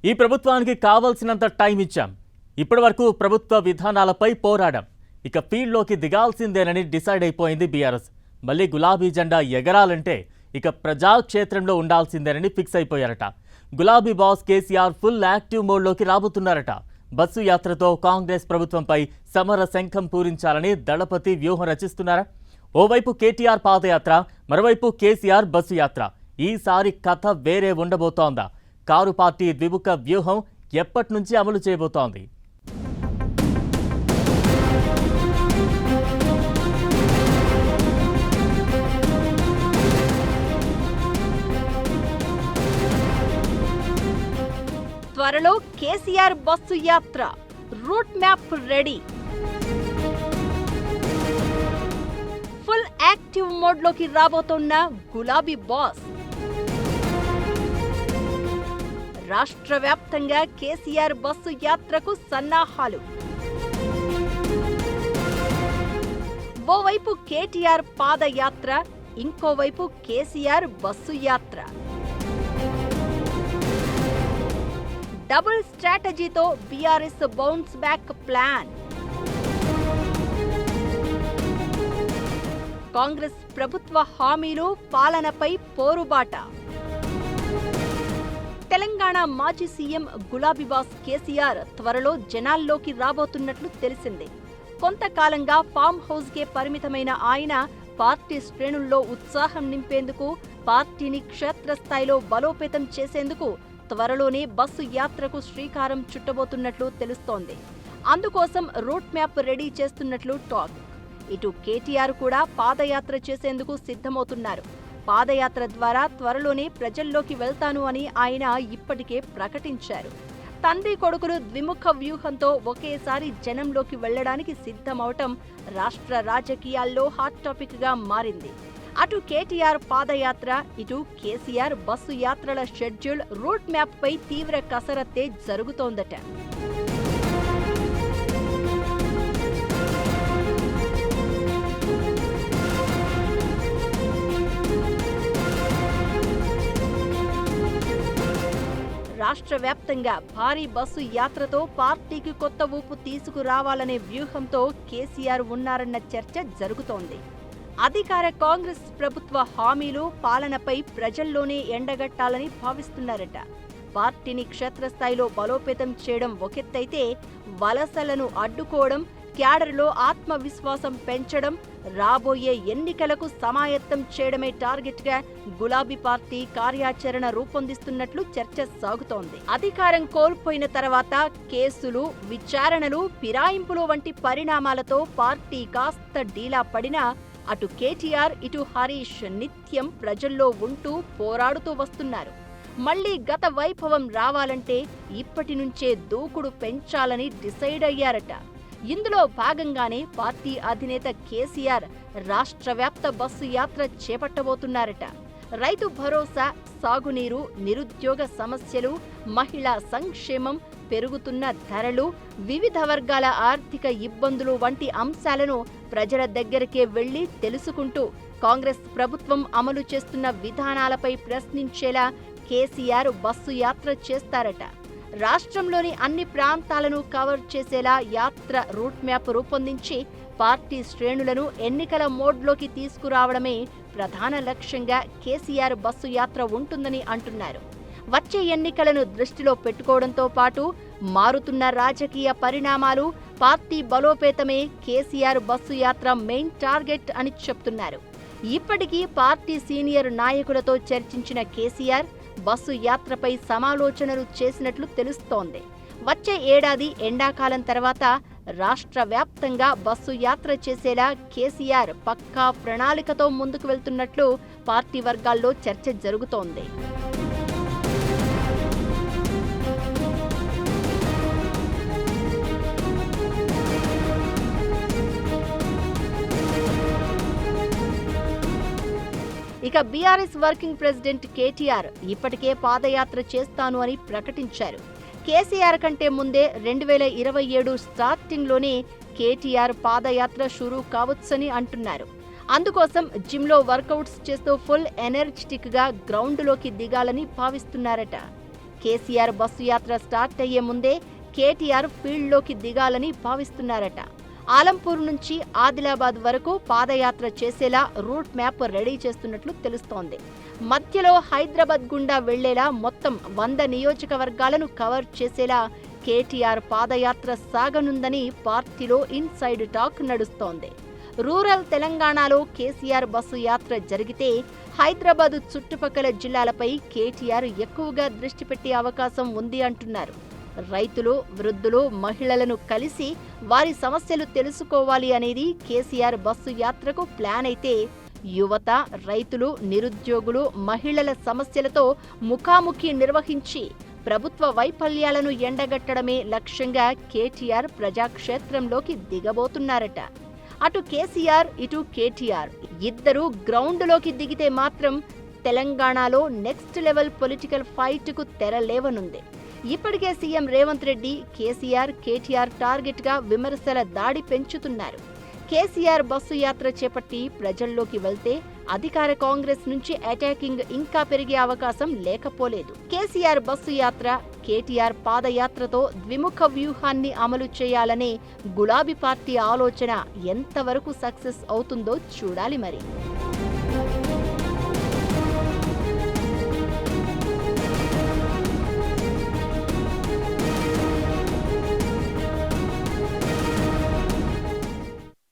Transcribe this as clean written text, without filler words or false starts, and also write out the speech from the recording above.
ఈ ప్రభుత్వానికి కావాల్సినంత టైం ఇచ్చాం. ఇప్పటివరకు ప్రభుత్వ విధానాలపై పోరాడాం. ఇక ఫీల్డ్లోకి దిగాల్సిందేనని డిసైడ్ అయిపోయింది బీఆర్ఎస్. మళ్ళీ గులాబీ జెండా ఎగరాలంటే ఇక ప్రజాక్షేత్రంలో ఉండాల్సిందేనని ఫిక్స్ అయిపోయారట. గులాబీ బాస్ కేసీఆర్ ఫుల్ యాక్టివ్ మోడ్లోకి రాబోతున్నారట. బస్సు యాత్రతో కాంగ్రెస్ ప్రభుత్వంపై సమర శంఖం పూరించాలని దళపతి వ్యూహం రచిస్తున్నారా? ఓవైపు కేటీఆర్ పాదయాత్ర, మరోవైపు కేసీఆర్ బస్సు యాత్ర. ఈసారి కథ వేరే ఉండబోతోందా? కారు పార్టీ ద్విముఖ వ్యూహం ఎప్పటి నుంచి అమలు చేయబోతోంది? త్వరలో కేసీఆర్ బస్సు యాత్ర route map ready. Full active మోడ్లోకి రాబోతున్న గులాబీ బాస్. రాష్ట్ర వ్యాప్తంగా కేసీఆర్ బస్సు యాత్రకు సన్నాహాలు. ఓవైపు కేటీఆర్ పాదయాత్ర, ఇంకోవైపు కేసీఆర్ బస్సు యాత్ర. డబుల్ స్ట్రాటజీతో BRS bounce back plan. Congress ప్రభుత్వ హామీలు, పాలనపై పోరుబాట. తెలంగాణ మాజీ సీఎం గులాబీ బాస్ కేసీఆర్ త్వరలో జనాల్లోకి రాబోతున్నట్లు తెలిసింది. కొంతకాలంగా ఫామ్ హౌస్కే పరిమితమైన ఆయన పార్టీ శ్రేణుల్లో ఉత్సాహం నింపేందుకు, పార్టీని క్షేత్రస్థాయిలో బలోపేతం చేసేందుకు త్వరలోనే బస్సు యాత్రకు శ్రీకారం చుట్టబోతున్నట్లు తెలుస్తోంది. అందుకోసం రూట్ మ్యాప్ రెడీ చేస్తున్నట్లు టాక్. ఇటు కేటీఆర్ కూడా పాదయాత్ర చేసేందుకు సిద్ధమవుతున్నారు. పాదయాత్ర ద్వారా త్వరలోనే ప్రజల్లోకి వెళ్తాను అని ఆయన ఇప్పటికే ప్రకటించారు. తండ్రి కొడుకులు ద్విముఖ వ్యూహంతో ఒకేసారి జనంలోకి వెళ్లడానికి సిద్ధమవటం రాష్ట్ర రాజకీయాల్లో హాట్ టాపిక్ గా మారింది. అటు కేటీఆర్ పాదయాత్ర, ఇటు కేసీఆర్ బస్సు యాత్రల షెడ్యూల్, రూట్ మ్యాప్ పై తీవ్ర కసరత్తే జరుగుతోందట. రాష్ట్ర వ్యాప్తంగా భారీ బస్సు యాత్రతో పార్టీకి కొత్త ఊపు తీసుకురావాలనే వ్యూహంతో కేసీఆర్ ఉన్నారన్న చర్చ జరుగుతోంది. అధికార కాంగ్రెస్ ప్రభుత్వ హామీలు, పాలనపై ప్రజల్లోనే ఎండగట్టాలని భావిస్తున్నారట. పార్టీని క్షేత్రస్థాయిలో బలోపేతం చేయడం ఒకెత్తైతే, వలసలను అడ్డుకోవడం, క్యాడర్లో ఆత్మవిశ్వాసం పెంచడం, రాబోయే ఎన్నికలకు సమాయత్తం చేయడమే టార్గెట్గా గులాబీ పార్టీ కార్యాచరణ రూపొందిస్తున్నట్లు చర్చ సాగుతోంది. అధికారం కోల్పోయిన తర్వాత కేసులు, విచారణలు, ఫిరాయింపులు వంటి పరిణామాలతో పార్టీ కాస్త డీలా పడినా అటు కేటీఆర్, ఇటు హరీష్ నిత్యం ప్రజల్లో ఉంటూ పోరాడుతూ వస్తున్నారు. మళ్లీ గత వైభవం రావాలంటే ఇప్పటి నుంచే దూకుడు పెంచాలని డిసైడ్ అయ్యారట. ఇందులో భాగంగానే పార్టీ అధినేత కేసీఆర్ రాష్ట్ర వ్యాప్త బస్సు యాత్ర చేపట్టబోతున్నారట. రైతు భరోసా, సాగునీరు, నిరుద్యోగ సమస్యలు, మహిళా సంక్షేమం, పెరుగుతున్న ధరలు, వివిధ వర్గాల ఆర్థిక ఇబ్బందులు వంటి అంశాలను ప్రజల దగ్గరికే వెళ్లి తెలుసుకుంటూ కాంగ్రెస్ ప్రభుత్వం అమలు చేస్తున్న విధానాలపై ప్రశ్నించేలా కేసీఆర్ బస్సు యాత్ర చేస్తారట. రాష్ట్రంలోని అన్ని ప్రాంతాలను కవర్ చేసేలా యాత్ర రూట్ మ్యాప్ రూపొందించి పార్టీ శ్రేణులను ఎన్నికల మోడ్లోకి తీసుకురావడమే ప్రధాన లక్ష్యంగా కేసీఆర్ బస్సు యాత్ర ఉంటుందని అంటున్నారు. వచ్చే ఎన్నికలను దృష్టిలో పెట్టుకోవడంతో పాటు మారుతున్న రాజకీయ పరిణామాలు, పార్టీ బలోపేతమే కేసీఆర్ బస్సు యాత్ర మెయిన్ టార్గెట్ అని చెప్తున్నారు. ఇప్పటికీ పార్టీ సీనియర్ నాయకులతో చర్చించిన కేసీఆర్ బస్సు యాత్రపై సమాలోచనలు చేసినట్లు తెలుస్తోంది. వచ్చే ఏడాది ఎండాకాలం తర్వాత రాష్ట్ర వ్యాప్తంగా బస్సు యాత్ర చేసేలా కేసీఆర్ పక్కా ప్రణాళికతో ముందుకు వెళ్తున్నట్లు పార్టీ వర్గాల్లో చర్చ జరుగుతోంది. ఇక బీఆర్ఎస్ వర్కింగ్ ప్రెసిడెంట్ కేటీఆర్ ఇప్పటికే పాదయాత్ర చేస్తాను అని ప్రకటించారు. కేసీఆర్ కంటే ముందే 2027 స్టార్టింగ్లోనే కేటీఆర్ పాదయాత్ర షురూ కావచ్చని అంటున్నారు. అందుకోసం జిమ్లో వర్కౌట్స్ చేస్తూ ఫుల్ ఎనర్జెటిక్గా గ్రౌండ్లోకి దిగాలని భావిస్తున్నారట. కేసీఆర్ బస్సు యాత్ర స్టార్ట్ అయ్యే ముందే కేటీఆర్ ఫీల్డ్లోకి దిగాలని భావిస్తున్నారట. ఆలంపూర్ నుంచి ఆదిలాబాద్ వరకు పాదయాత్ర చేసేలా రూట్ మ్యాప్ రెడీ చేస్తున్నట్లు తెలుస్తోంది. మధ్యలో హైదరాబాద్ గుండా వెళ్లేలా మొత్తం 100 నియోజకవర్గాలను కవర్ చేసేలా కేటీఆర్ పాదయాత్ర సాగనుందని పార్టీలో ఇన్సైడ్ టాక్ నడుస్తోంది. రూరల్ తెలంగాణలో కేసీఆర్ బస్సు యాత్ర జరిగితే హైదరాబాద్ చుట్టుపక్కల జిల్లాలపై కేటీఆర్ ఎక్కువగా దృష్టి పెట్టే అవకాశం ఉంది అంటున్నారు. రైతులు, వృద్ధులు, మహిళలను కలిసి వారి సమస్యలు తెలుసుకోవాలి అనేది కేసీఆర్ బస్సు యాత్రకు ప్లాన్ అయితే, యువత, రైతులు, నిరుద్యోగులు, మహిళల సమస్యలతో ముఖాముఖి నిర్వహించి ప్రభుత్వ వైఫల్యాలను ఎండగట్టడమే లక్ష్యంగా కేటీఆర్ ప్రజాక్షేత్రంలోకి దిగబోతున్నారట. అటు కేసీఆర్, ఇటు కేటీఆర్ ఇద్దరూ గ్రౌండ్లోకి దిగితే మాత్రం తెలంగాణలో నెక్స్ట్ లెవెల్ పొలిటికల్ ఫైట్కు తెరలేవనుంది. ఇప్పటికే సీఎం రేవంత్ రెడ్డి కేసీఆర్, కేటీఆర్ టార్గెట్గా విమర్శల దాడి పెంచుతున్నారు. కేసీఆర్ బస్సు యాత్ర చేపట్టి ప్రజల్లోకి వెళ్తే అధికార కాంగ్రెస్ నుంచి అటాకింగ్ ఇంకా పెరిగే అవకాశం లేకపోలేదు. కేసీఆర్ బస్సు యాత్ర, కేటీఆర్ పాదయాత్రతో ద్విముఖ వ్యూహాన్ని అమలు చేయాలనే గులాబీ పార్టీ ఆలోచన ఎంతవరకు సక్సెస్ అవుతుందో చూడాలి మరి.